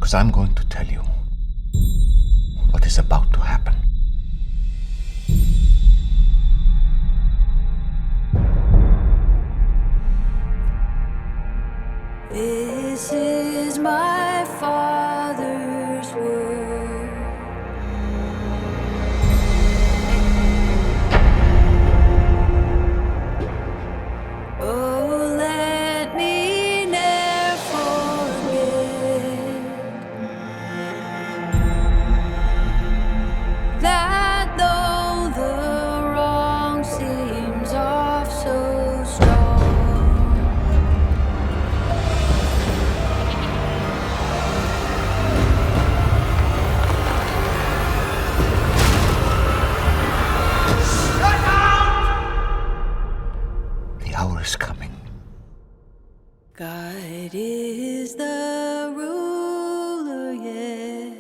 Because I'm going to tell you what is about to happen. This is my Father's word. Oh, let me never forget that though the wrong seems off so strong, The hour is coming. God is the ruler yet.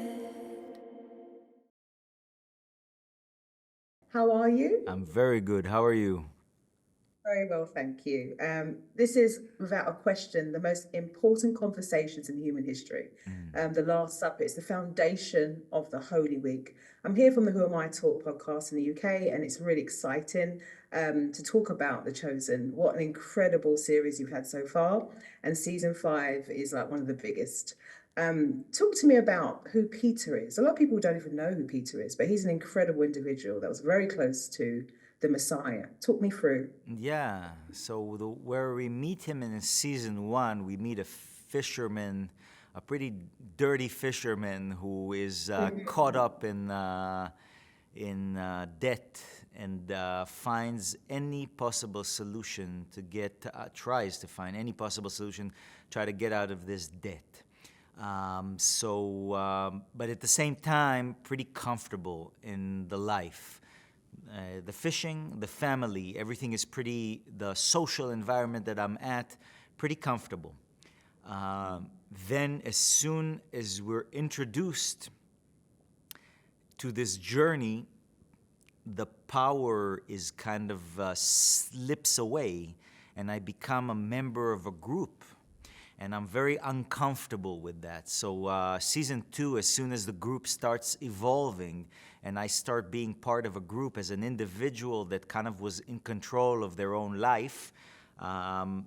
How are you? I'm very good. How are you? Very well, thank you. This is, without a question, the most important conversations in human history. The Last Supper is the foundation of the Holy Week. I'm here from the Who Am I Talk podcast in the UK, and it's really exciting to talk about The Chosen. What an incredible series you've had so far, and season 5 is like one of the biggest. Talk to me about who Peter is. A lot of people don't even know who Peter is, but he's an incredible individual that was very close to the Messiah. Talk me through. Yeah. So where we meet him in season 1, we meet a fisherman, a pretty dirty fisherman who is caught up in debt and finds any possible solution to get tries to find any possible solution, try to get out of this debt. But at the same time, pretty comfortable in the life. The fishing, the family, everything is the social environment that I'm at, pretty comfortable. Then as soon as we're introduced to this journey, the power is kind of slips away, and I become a member of a group. And I'm very uncomfortable with that. So season 2, as soon as the group starts evolving and I start being part of a group as an individual that kind of was in control of their own life,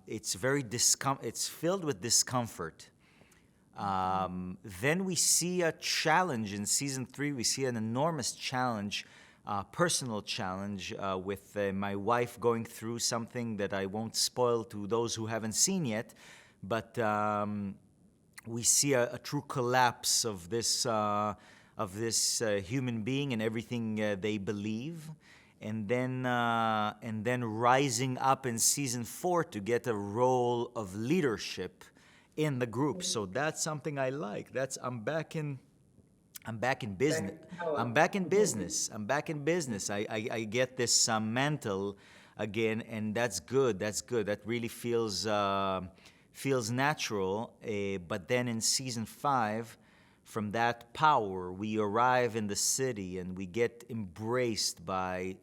it's filled with discomfort. Then we see a challenge in season 3. We see an enormous challenge, personal challenge with my wife going through something that I won't spoil to those who haven't seen yet. But we see a true collapse of this human being and everything they believe, and then rising up in season 4 to get a role of leadership in the group. So that's something I like. I'm back in business. I'm back in business. I get this mantle again, and that's good. That really feels natural, but then in season 5, from that power, we arrive in the city and we get embraced by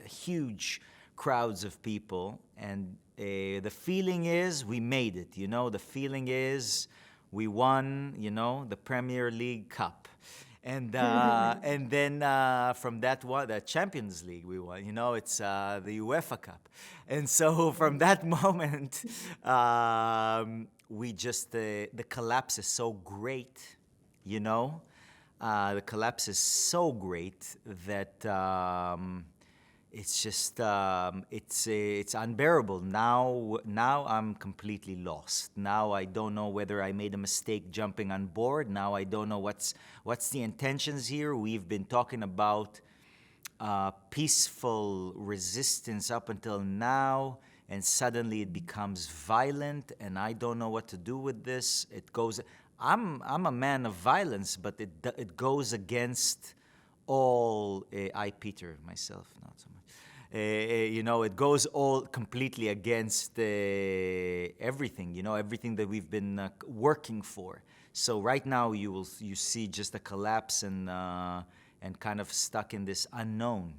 huge crowds of people, and the feeling is we made it. The feeling is we won. The Premier League Cup. And then from that one, the Champions League we won. It's the UEFA Cup. And so from that moment, we just the collapse is so great. The collapse is so great that it's just it's unbearable. Now I'm completely lost. Now I don't know whether I made a mistake jumping on board. Now I don't know what's the intentions here. We've been talking about peaceful resistance up until now, and suddenly it becomes violent, and I don't know what to do with this. It goes. I'm a man of violence, but it goes against all. Peter, myself, not so much. It goes all completely against everything. Everything that we've been working for. So right now you see just a collapse and kind of stuck in this unknown.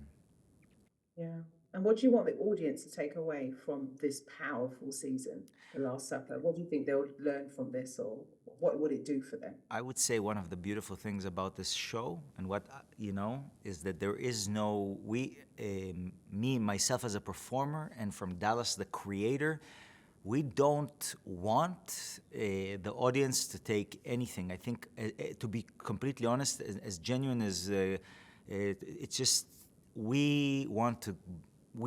Yeah. And what do you want the audience to take away from this powerful season, The Last Supper? What do you think they'll learn from this, or what would it do for them? I would say one of the beautiful things about this show, and what is that there is no me myself as a performer, and from Dallas the creator. We don't want the audience to take anything. I think, to be completely honest, as genuine as it's just, we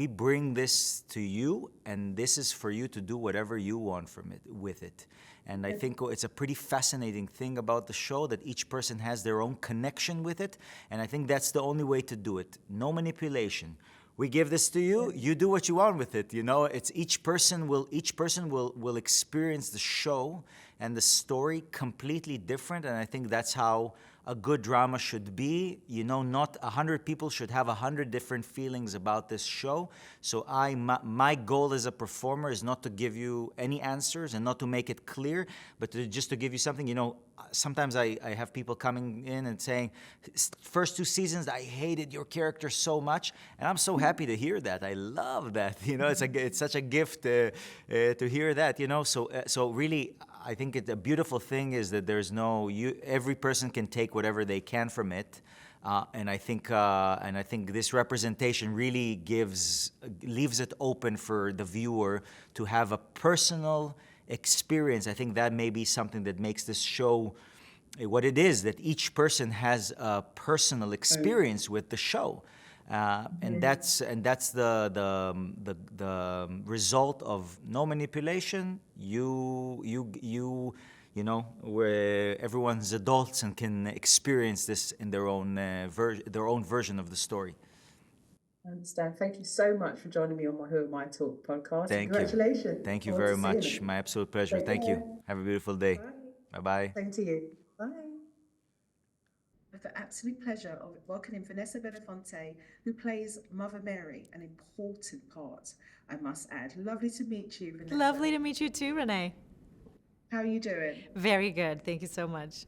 bring this to you, and this is for you to do whatever you want with it. And I think it's a pretty fascinating thing about the show, that each person has their own connection with it, and I think that's the only way to do it. No manipulation. We give this to you. You do what you want with it. It's each person will experience the show and the story completely different. And I think that's how a good drama should be. Not 100 people should have 100 different feelings about this show. So my goal as a performer is not to give you any answers and not to make it clear, but just to give you something. Sometimes I have people coming in and saying, first 2 seasons, I hated your character so much. And I'm so happy to hear that. I love that. It's such a gift to hear that, So really, I think a beautiful thing is that there's every person can take whatever they can from it. And I think this representation really leaves it open for the viewer to have a personal experience. I think that may be something that makes this show what it is, that each person has a personal experience with the show. And that's the result of no manipulation. Where everyone's adults and can experience this in their own version of the story. I understand. Thank you so much for joining me on my Who Am I Talk podcast. Thank Congratulations. you. Thank you very much. My absolute pleasure. Thank you. Have a beautiful day. Bye. Bye-bye. Same to you. Bye. With the absolute pleasure of welcoming Vanessa Benavente, who plays Mother Mary, an important part, I must add. Lovely to meet you, Vanessa. Lovely to meet you too, Renee. How are you doing? Very good. Thank you so much.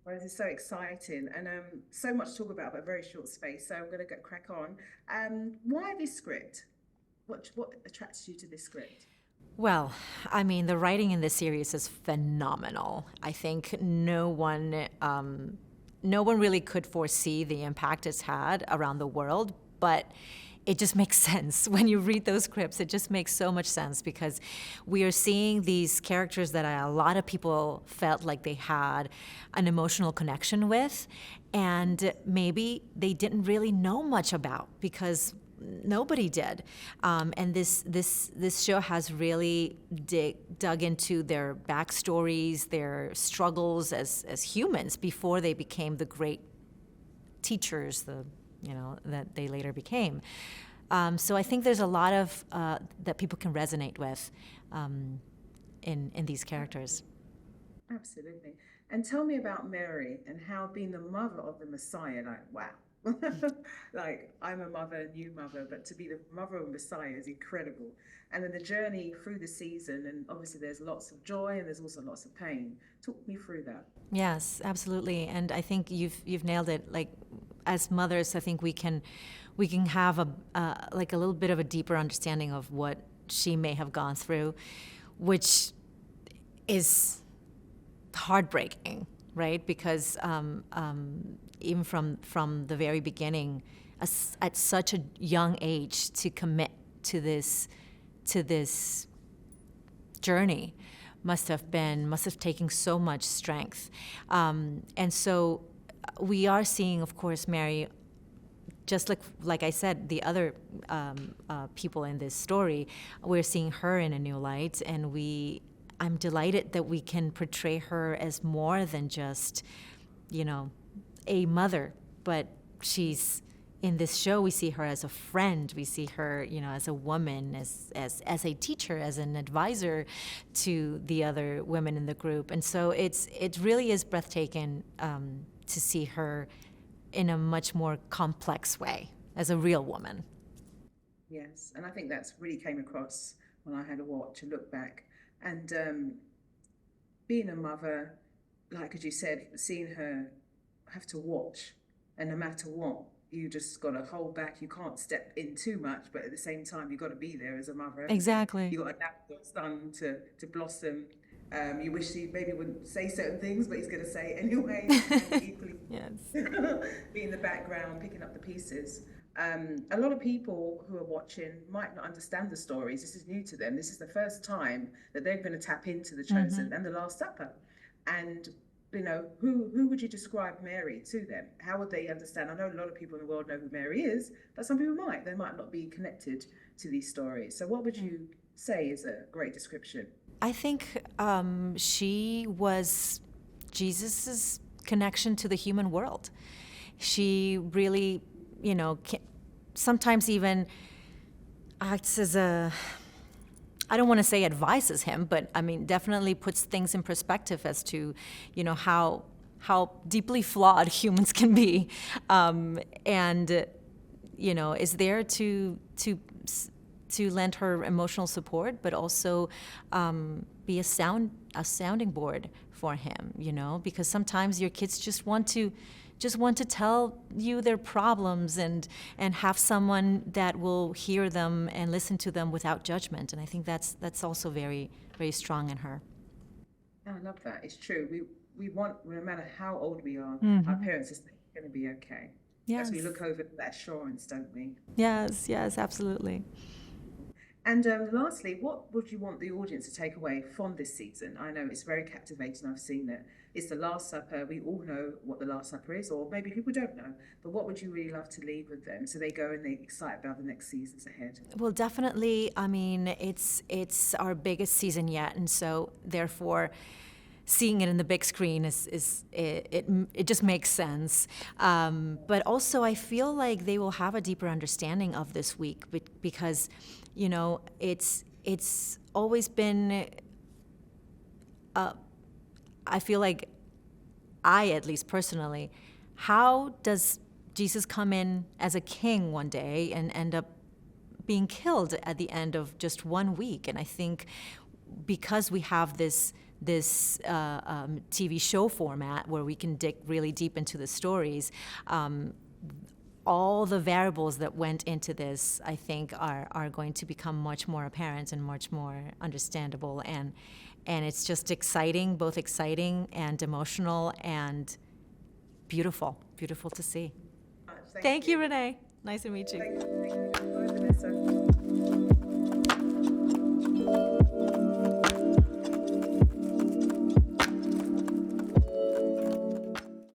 Well, this is so exciting, and so much to talk about, but a very short space, so I'm going to crack on. Why this script? What attracts you to this script? Well, I mean, the writing in this series is phenomenal. I think no one really could foresee the impact it's had around the world, but it just makes sense. When you read those scripts, it just makes so much sense, because we are seeing these characters that a lot of people felt like they had an emotional connection with, and maybe they didn't really know much about, because nobody did. And this show has really dug into their backstories, their struggles as humans before they became the great teachers, that they later became. So I think there's a lot of that people can resonate with in these characters. Absolutely. And tell me about Mary and how being the mother of the Messiah, wow. Like, I'm a mother, new mother, but to be the mother of Messiah is incredible. And then the journey through the season, and obviously there's lots of joy and there's also lots of pain. Talk me through that. Yes, absolutely. And I think you've nailed it. Like, as mothers, I think we can have a little bit of a deeper understanding of what she may have gone through, which is heartbreaking, right? Because even from the very beginning, at such a young age, to commit to this journey must have taken so much strength. And so we are seeing, of course, Mary, just like I said, the other people in this story, we're seeing her in a new light, and I'm delighted that we can portray her as more than just, a mother, but she's in this show. We see her as a friend. We see her, as a woman, as a teacher, as an advisor to the other women in the group. And so it really is breathtaking to see her in a much more complex way as a real woman. Yes, and I think that's really came across when I had a watch, a look back. And being a mother, like as you said, seeing her have to watch, and no matter what, you just got to hold back. You can't step in too much, but at the same time, you got to be there as a mother. Exactly. You got to allow your son to blossom. You wish he maybe wouldn't say certain things, but he's going to say it anyway. And equally, Yes. be in the background, picking up the pieces. A lot of people who are watching might not understand the stories. This is new to them. This is the first time that they're going to tap into the Chosen and the Last Supper. And who would you describe Mary to them? How would they understand? I know a lot of people in the world know who Mary is, but some people might. They might not be connected to these stories. So what would you say is a great description? I think she was Jesus's connection to the human world. She really, sometimes even acts as I don't want to say advises him, but I mean, definitely puts things in perspective as to, how deeply flawed humans can be, and is there to lend her emotional support, but also be a sounding board for him, because sometimes your kids just want to tell you their problems and have someone that will hear them and listen to them without judgment. And I think that's also very, very strong in her. I love that. It's true. We want, no matter how old we are, our parents are going to be okay. Yes. As we look over that assurance, don't we? Yes, absolutely. And lastly, what would you want the audience to take away from this season? I know it's very captivating. I've seen it. It's the Last Supper. We all know what the Last Supper is, or maybe people don't know. But what would you really love to leave with them so they go and they're excited about the next seasons ahead? Well, definitely. I mean, it's our biggest season yet, and so therefore, seeing it in the big screen it just makes sense. But also, I feel like they will have a deeper understanding of this week because, it's always been. I feel like at least personally, how does Jesus come in as a king one day and end up being killed at the end of just 1 week? And I think because we have this TV show format where we can dig really deep into the stories, all the variables that went into this, I think, are going to become much more apparent and much more understandable. And it's just exciting, both exciting and emotional and beautiful to see. Thank Thank you, Renee. Nice to meet you. Thank you. Bye, Vanessa.